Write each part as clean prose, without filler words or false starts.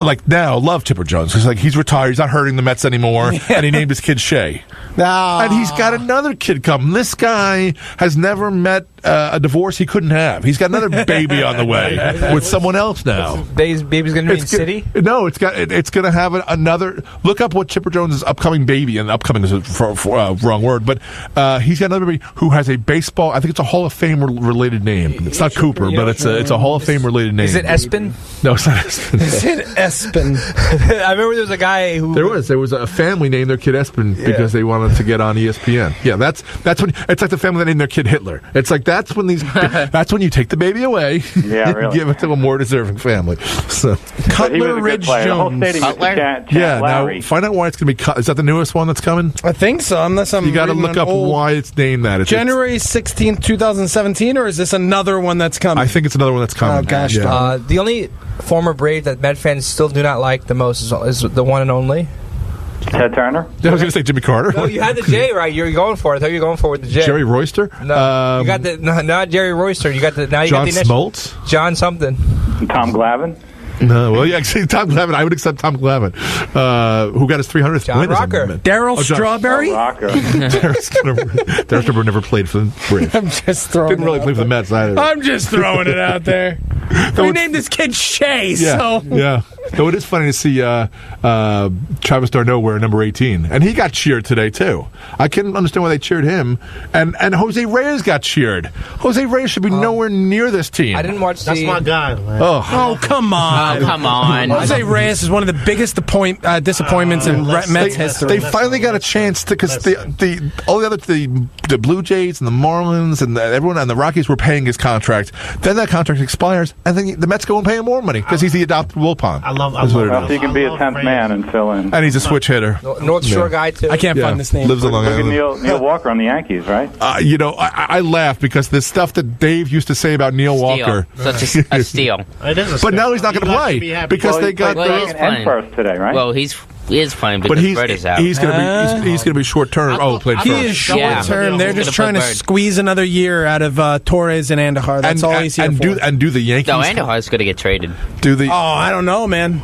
like now love Chipper Jones. He's like, he's retired. He's not hurting the Mets anymore. And he named his kid Shea. And he's got another kid coming. This guy has never met a divorce he couldn't have. He's got another baby on the way with someone else now. Baby's going to be in City? No, it's going to have another. Look up what Chipper Jones' upcoming baby, and upcoming is a wrong word, but he's got another baby who has a baseball. I think it's a Hall of Fame related name. It's not Cooper, but it's a Hall of Fame related name. Is it Espen? No, it's not Espen. Is it Espen? I remember there was a guy who there was a family named their kid Espen because they wanted to get on ESPN. Yeah, that's when it's like the family that named their kid Hitler. It's like that's when you take the baby away, and give it to a more deserving family. So Cutler Ridge Jones. Now find out why it's going to be. Is that the newest one that's coming? I think so. Unless I'm you got to look up why it's named that. January 16th, 2017, or is this another one that's coming? I think it's another one that's coming. Oh gosh, the only former Brave that Met fans still do not like the most is the one and only Ted Turner? I was going to say Jimmy Carter. No, you had the J right. You're going for it. I thought you were going for it with the J. Jerry Royster? No, you got the not Jerry Royster. You got the now. You John got the Smoltz? John something. Tom Glavine? No, well, yeah, actually, Tom Glavine. I would accept Tom Glavine, who got his 300th John win. Rocker. Daryl Strawberry? Rocker. Darryl Strawberry never played for the Braves. I'm just throwing Didn't really play for the Mets either. I'm just throwing it out there. We named this kid Shea, so... Yeah. Though it is funny to see Travis d'Arnaud wear number 18. And he got cheered today, too. I can't understand why they cheered him. And Jose Reyes got cheered. Jose Reyes should be nowhere near this team. I didn't watch That's my guy. Man. Oh, come on. Oh, come on. Jose Reyes is one of the biggest disappointments in Mets history. They finally got a chance to, because the Blue Jays and the Marlins and everyone and the Rockies were paying his contract. Then that contract expires, and then the Mets go and pay him more money because he's the adopted Wilpon. I love he can be a 10th man and fill in. And he's a switch hitter. North Shore guy, too. I can't find this name. Lives along Look at Neil Walker on the Yankees, right? I laugh because the stuff that Dave used to say about Neil Walker. Such a steal. It is a But steal. now he's not going to play because they got end first today, right? Well, he is playing because Brett is out. He's going to be short term. Played He first. is short term. They're just trying to squeeze another year out of Torres and Andujar. That's all he's here for. And do the Yankees? No, Andujar's going to get traded. I don't know, man.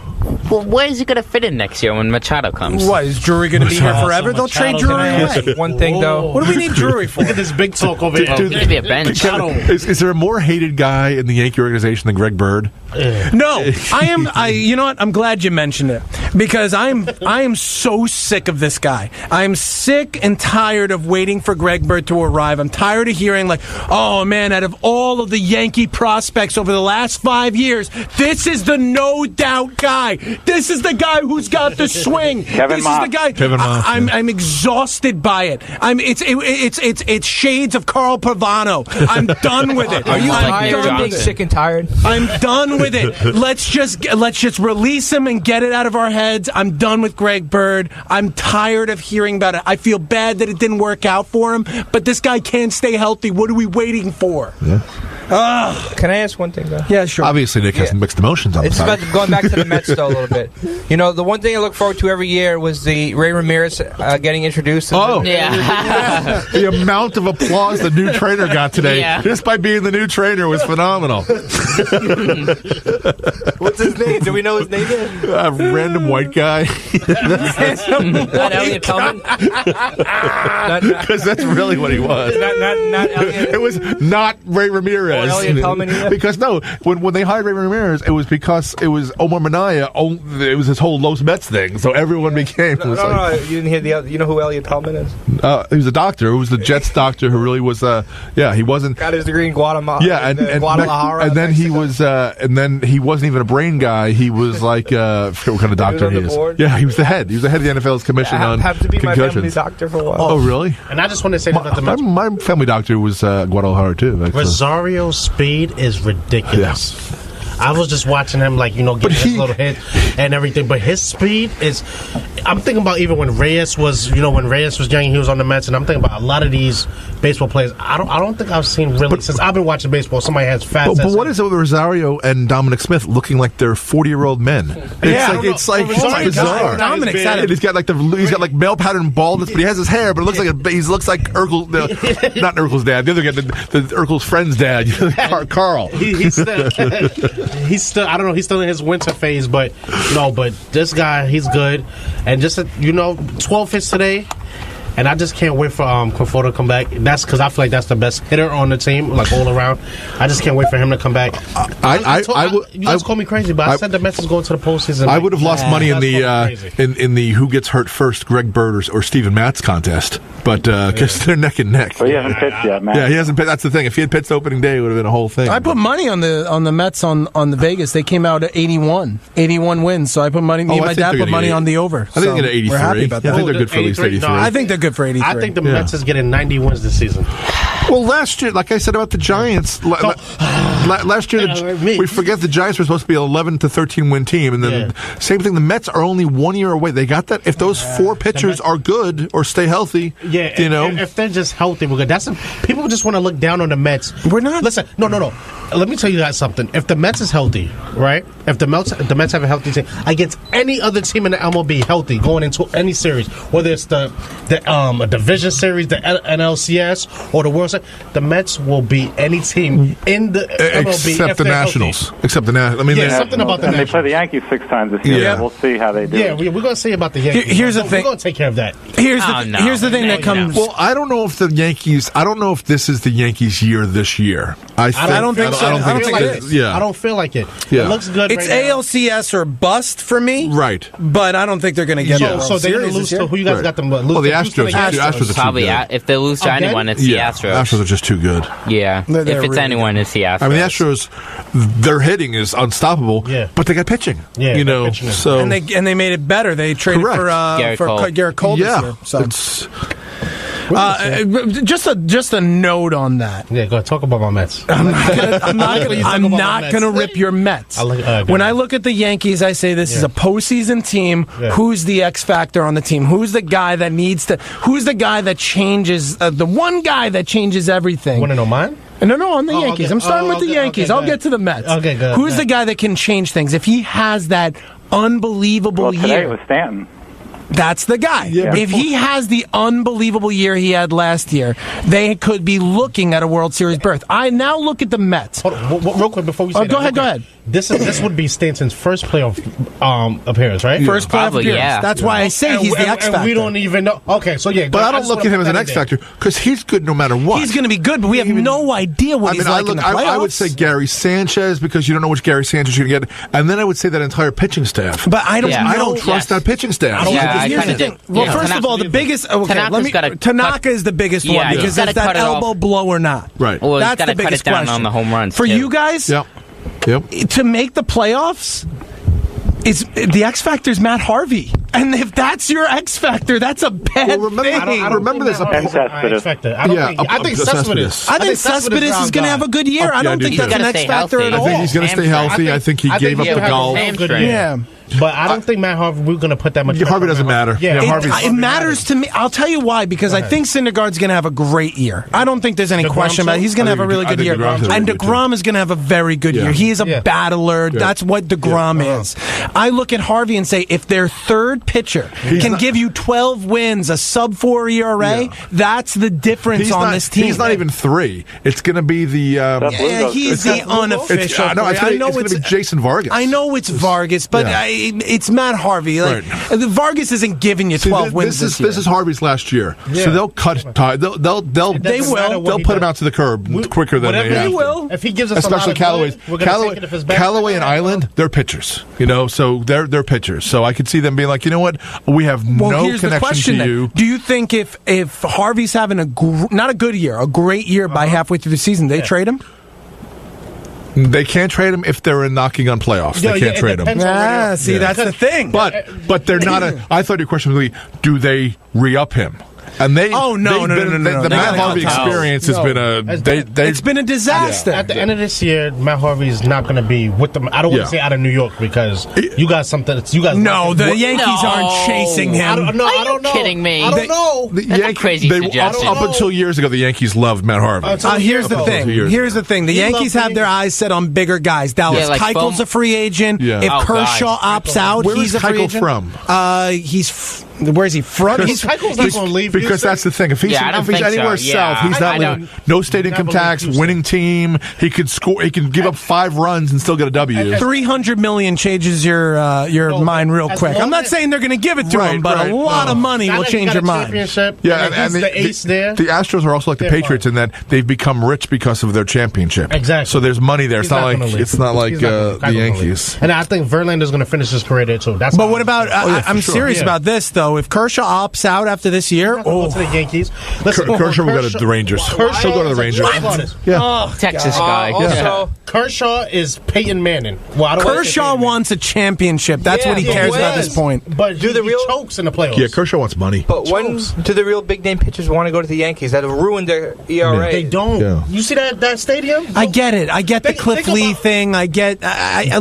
Well, where is he going to fit in next year when Machado comes? What, is Drury going to be here forever? They'll trade Drury away. One thing, though. What do we need Drury for? Look at this big talk over here. He's going to be a bench. Is there a more hated guy in the Yankee organization than Greg Bird? No, I am. You know what? I'm glad you mentioned it because I am so sick of this guy. I'm sick and tired of waiting for Greg Bird to arrive. I'm tired of hearing like, oh man, out of all of the Yankee prospects over the last 5 years, this is the no doubt guy. This is the guy who's got the swing. Kevin Mock. Is the guy. Kevin Mock, I'm exhausted by it. It's shades of Carl Pavano. I'm done with it. Are you tired? sick and tired? I'm done with it. Let's just release him and get it out of our heads. I'm done with Greg Bird. I'm tired of hearing about it. I feel bad that it didn't work out for him, but this guy can't stay healthy. What are we waiting for? Yeah. Can I ask one thing, though? Yeah, sure. Obviously, Nick has mixed emotions on the It's side. about going back to the Mets, though, a little bit. You know, the one thing I look forward to every year was the Ray Ramirez getting introduced. Yeah. The amount of applause the new trainer got today, just by being the new trainer, was phenomenal. What's his name? Do we know his name yet? A random white guy. Not Elliot Tillman? Because that's really what he was. Not Elliot. It was not Ray Ramirez. Elliot Tillman either? Because when they hired Ray Ramirez, it was because it was Omar Minaya. It was his whole Los Mets thing. So everyone became. No, you didn't hear the other. You know who Elliot Tillman is? He was a doctor. Who was the Jets doctor who really was. He wasn't. Got his degree in Guatemala. Yeah, and Guadalajara. And then he was. And then he wasn't even a brain guy. He was like I forget what kind of doctor he is. Yeah, he was the head. He was the head of the NFL's commission on have to be concussions. my family doctor for a while. Oh, really? And I just want to say about the Mets. My family doctor was Guadalajara too. Rosario's speed is ridiculous. Yeah. I was just watching him, get his little hit and everything. But his speed is. I'm thinking about even when Reyes was, when Reyes was young, he was on the Mets, and I'm thinking about a lot of these baseball players. I don't think I've seen really since I've been watching baseball. Somebody has fast. But what is it with Rosario and Dominic Smith looking like they're 40-year-old men? It's bizarre. Dominic's he's got like male pattern baldness, but he has his hair, but it looks like he looks like Urkel, not Urkel's dad, the other guy, the Urkel's friend's dad, Carl. He's he's still. I don't know. He's still in his winter phase, but no. But this guy, he's good, and just 12 hits today. And I just can't wait for Conforto to come back. That's because I feel like that's the best hitter on the team, like all around. I just can't wait for him to come back. You guys call me crazy, but I said the Mets is going to the postseason. I would have lost money in the who gets hurt first, Greg Bird or Steven Matz contest, but because they're neck and neck. Well, he hasn't pitched yet, man. Yeah, he hasn't pitched. That's the thing. If he had pitched opening day, it would have been a whole thing. I put money on the Mets on the Vegas. They came out at 81 wins. So I put money. Me and my dad put money on the over. I think they're going to 83. We're happy about that. I think they're good for at least 83. No, I think they're good for 83. I think the Mets is getting 90 wins this season. Well, last year, like I said about the Giants, last year we forget the Giants were supposed to be an 11 to 13 win team, and then same thing. The Mets are only 1 year away. They got that. If those four pitchers are good or stay healthy, if they're just healthy, we're good. People just want to look down on the Mets. We're not. Listen, no. Let me tell you guys something. If the Mets is healthy, right? If the Mets have a healthy team against any other team in the MLB, healthy going into any series, whether it's the division series, the NLCS, or the World Series, the Mets will beat any team in the MLB except the Nationals. Healthy. Except the Nationals. I mean, something about the and Nationals. they play the Yankees 6 times this year. We'll see how they do. Yeah, we're going to see about the Yankees. Here's the thing. We're going to take care of that. Here's the thing that comes. Well, I don't know if the Yankees. I don't know if this is the Yankees' year this year. I don't think so. I don't think it is. Yeah. I don't feel like it. Yeah. It looks good. It's right ALCS or bust for me. Right. But I don't think they're going to get it. So they're going to lose to who you guys got them lose Well, the to? Astros. The Astros are Probably, too good. if they lose to anyone, it's the Astros. Astros are just too good. Yeah. They're If it's really anyone, it's the Astros. I mean, the Astros, their hitting is unstoppable. Yeah. But they got pitching. Yeah, you know. pitching. So and they made it better. They traded for Garrett Cole this year. So. Just a note on that. Yeah, go ahead. Talk about my Mets. I'm not going to rip your Mets. When I look at the Yankees, I say this is a postseason team. Yeah. Who's the X factor on the team? Who's the guy that needs to? Who's the guy that changes? The one guy that changes everything. Want to know mine? No, on the Yankees. Okay. I'm starting with the Yankees. Okay, I'll get to the Mets. Okay, good. Who's the guy that can change things? If he has that unbelievable Today year. it was Stanton. That's the guy. Yeah. If he has the unbelievable year he had last year, they could be looking at a World Series berth. I now look at the Mets. Hold on, real quick before we say that. Go ahead. This would be Stanton's first playoff appearance, right? First playoff Probably, appearance. yeah. That's why I say he's the X factor. We don't even know. Okay, so yeah. But I don't look at him as an X factor because he's good no matter what. He's going to be good, but we have no idea what he's like in the playoffs. I would say Gary Sanchez because you don't know which Gary Sanchez you're going to get, and then I would say that entire pitching staff. But I don't. I don't trust that pitching staff. Here's the thing. Well, first of all, the biggest. Tanaka is the biggest one because is that elbow blow or not? Right. Well, That's the biggest question on the home runs for too. you guys. Yep. To make the playoffs, the X factor is Matt Harvey, and if that's your X factor, that's a bad thing. I don't remember this. I think Cespedes. I think Cespedes is going to have a good year. I don't think that's an X factor at all. I think he's going to stay healthy. I think he gave up the golf. Yeah. But I don't think Matt Harvey, we're going to put that much. Harvey doesn't matter. Yeah, it matters to me. I'll tell you why, because I think Syndergaard's going to have a great year. I don't think there's any question about it. He's going to have a really good year. And DeGrom is going to have a very good year. He is a battler. That's what DeGrom is. I look at Harvey and say, if their third pitcher can give you 12 wins, a sub-4 ERA, that's the difference on this team. He's not even 3. It's going to be the... he's the unofficial. I know it's going to be Jason Vargas. I know it's Vargas, but it's Matt Harvey. Vargas isn't giving you 12 wins this year. This is Harvey's last year, so they'll cut. They'll put him out to the curb quicker than they have. will. If he gives us especially Callaway and Island, they're pitchers. So they're pitchers. So I could see them being like, you know what, we have no connection to you. Do you think if Harvey's having not a good year, a great year by halfway through the season, they trade him? They can't trade him if they're knocking on playoffs. They can't trade him. That's the thing. But they're not I thought your question was, do they re-up him? And the Matt Harvey experience has been it's been a disaster. At the end of this year, Matt Harvey is not going to be with them. I don't want to say out of New York because you got something. No, the Yankees aren't chasing him. I don't know. Kidding me? I don't know. That's a crazy suggestion. Up until years ago, the Yankees loved Matt Harvey. Here's the thing. The Yankees have their eyes set on bigger guys. Dallas Keuchel's a free agent. Yeah. If Kershaw opts out, he's a free agent. Where is Keuchel from? Where is he from? Keuchel's not going to leave. Because that's the thing. If he's anywhere south, he's not leaving. No state income tax, winning team. He could score. He can give up 5 runs and still get a W. $300 million changes your mind real quick. I'm not saying they're going to give it to him, but a lot of money will change your mind. Yeah, and the ace there. The Astros are also like the Patriots in that they've become rich because of their championship. Exactly. So there's money there. It's not like the Yankees. And I think Verlander's going to finish his career there too. But what about? I'm serious about this though. If Kershaw opts out after this year, go to the Yankees. Listen, Kershaw will go to the Rangers. Kershaw will go to the Rangers. Yeah, Texas guy. Also, Kershaw is Peyton Manning. Kershaw wants a championship. That's what he cares about at this point. But he chokes in the playoffs. Yeah, Kershaw wants money. But when do the real big name pitchers want to go to the Yankees? That have ruined their ERA. They don't. Yeah. You see that stadium? I get it. I get the Cliff Lee thing. I get.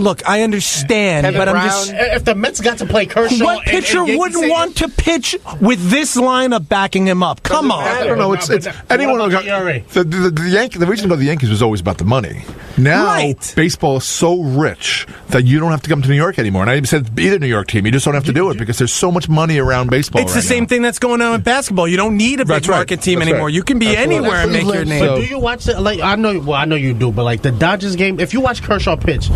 Look, I understand, Kevin but Brown. I'm just. If the Mets got to play Kershaw, What pitcher wouldn't want to pitch with this lineup backing him up? Come on. I don't know. It's anyone who got the reason to go to the Yankees was always about the money. Now baseball is so rich that you don't have to come to New York anymore. And I said either New York team, you just don't have to do it because there's so much money around baseball. It's the same thing that's going on with basketball. You don't need a big market team anymore. You can be anywhere and make your name. But do you watch it? Like I know you do, but like the Dodgers game, if you watch Kershaw pitch,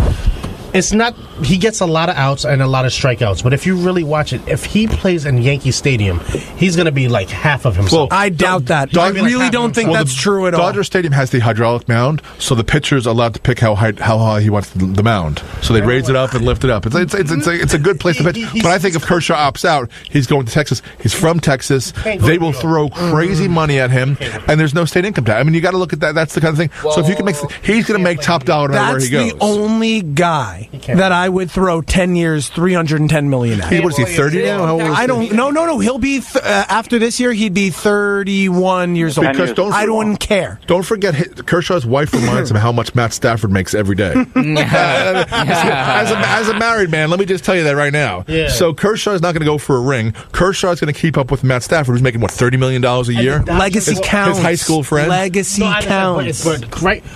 it's not. He gets a lot of outs and a lot of strikeouts. But if you really watch it, if he plays in Yankee Stadium, he's going to be like half of himself. Well, I doubt that. I really don't think that's true at all. Dodger Stadium has the hydraulic mound, so the pitcher's allowed to pick how high he wants the mound. So they raise it up and lift it up. It's a good place to pitch. But I think if Kershaw opts out, he's going to Texas. He's from Texas. They will throw crazy money at him, and there's no state income tax. I mean, you got to look at that. That's the kind of thing. So if you can he's going to make top dollar no matter where he goes. That's the only guy that I would throw 10 years, $310 million at. What is he, 30 now? I don't. No. He'll be after this year. He'd be 31 years old. Because I wouldn't care. Don't forget, Kershaw's wife reminds him how much Matt Stafford makes every day. As a married man, let me just tell you that right now. Yeah. So Kershaw is not going to go for a ring. Kershaw is going to keep up with Matt Stafford, who's making $30 million a year. Legacy counts. His high school friend. Legacy counts.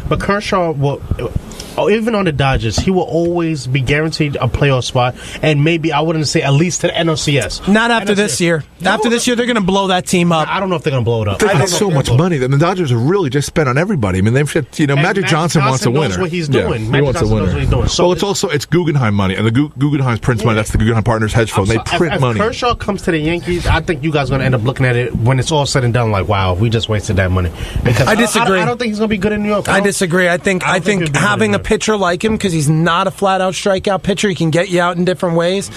But Kershaw will. Even on the Dodgers, he will always be guaranteed a playoff spot, and maybe I wouldn't say at least to the NLCS. Not after this year. After this year, they're going to blow that team up. I don't know if they're going to blow it up. They've got so much money that the Dodgers have really just spent on everybody. I mean, they've Magic Johnson wants a winner. Knows what he's doing. Yeah, he wants a winner. So it's Guggenheim money, and the Guggenheim prints money. That's the Guggenheim Partners hedge fund. They print money. If Kershaw comes to the Yankees, I think you guys are going to end up looking at it when it's all said and done. Like, wow, we just wasted that money. Because I disagree. I don't think he's going to be good in New York. I disagree. I think having a pitcher like him, because he's not a flat-out strikeout pitcher. He can get you out in different ways.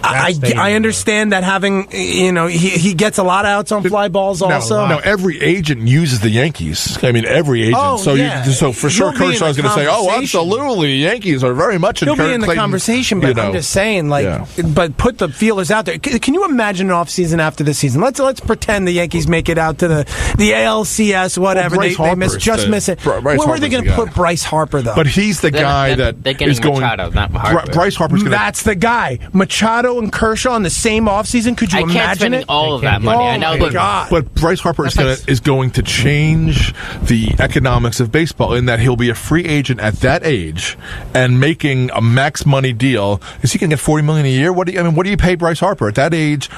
I understand that having, he gets a lot of outs on fly balls also. Now, every agent uses the Yankees. I mean, every agent. So for sure, Kershaw's going to say, oh, absolutely, Yankees are very much in He'll be in the conversation, but I'm just saying, but put the feelers out there. Can you imagine an offseason after this season? Let's pretend the Yankees make it out to the ALCS, whatever. They miss it. Where are they going to put Bryce Harper, though? But he's the guy that is going. Machado, not Harper. Bryce Harper's going to. That's the guy. Machado and Kershaw in the same offseason. Could you imagine it? All of that money. I know, but Bryce Harper is going to change the economics of baseball in that he'll be a free agent at that age and making a max money deal. Is he going to get $40 million a year? What do you pay Bryce Harper at that age?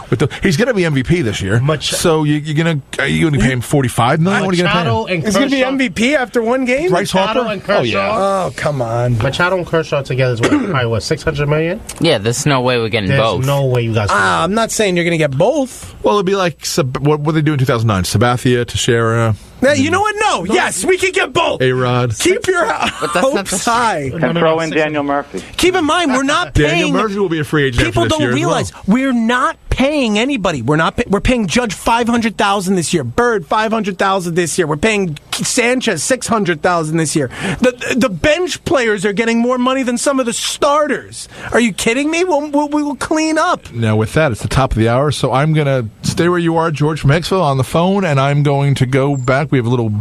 He's going to be MVP this year. So you're going to pay him $45 million? What are you going to pay him? He's going to be MVP after one game. Bryce Harper and Kershaw. Oh yeah. Oh come on. Machado and Kershaw together is probably $600 million. Yeah, there's no way we're getting both. There's no way you guys. I'm not saying you're going to get both. Well, it'd be like what did they do in 2009? Sabathia, Teixeira. You know what? No. Yes, we can get both. A-Rod. Keep your hopes high. And throw in Daniel Murphy. Keep in mind, we're not paying. Daniel Murphy will be a free agent. People don't realize we're not paying anybody. We're paying Judge $500,000 this year. Bird $500,000 this year. We're paying Sanchez $600,000 this year. The bench players are getting more money than some of the starters. Are you kidding me? We will clean up. Now with that, it's the top of the hour, so I'm going to stay where you are, George from Hicksville, on the phone, and I'm going to go back. We have a little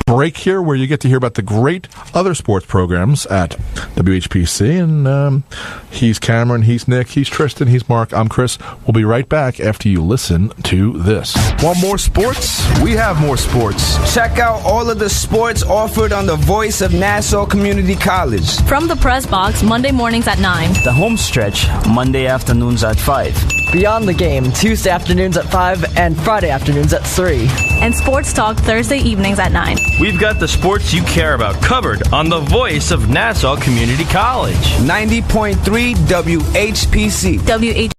break here where you get to hear about the great other sports programs at WHPC. And he's Cameron, he's Nick, he's Tristan, he's Mark, I'm Chris. We'll be right back after you listen to this. Want more sports? We have more sports. Check out all of the sports offered on the Voice of Nassau Community College. From the press box, Monday mornings at 9. The home stretch, Monday afternoons at 5. Beyond the Game, Tuesday afternoons at 5 and Friday afternoons at 3. And Sports Talk Thursday evenings at 9. We've got the sports you care about covered on the voice of Nassau Community College. 90.3 WHPC.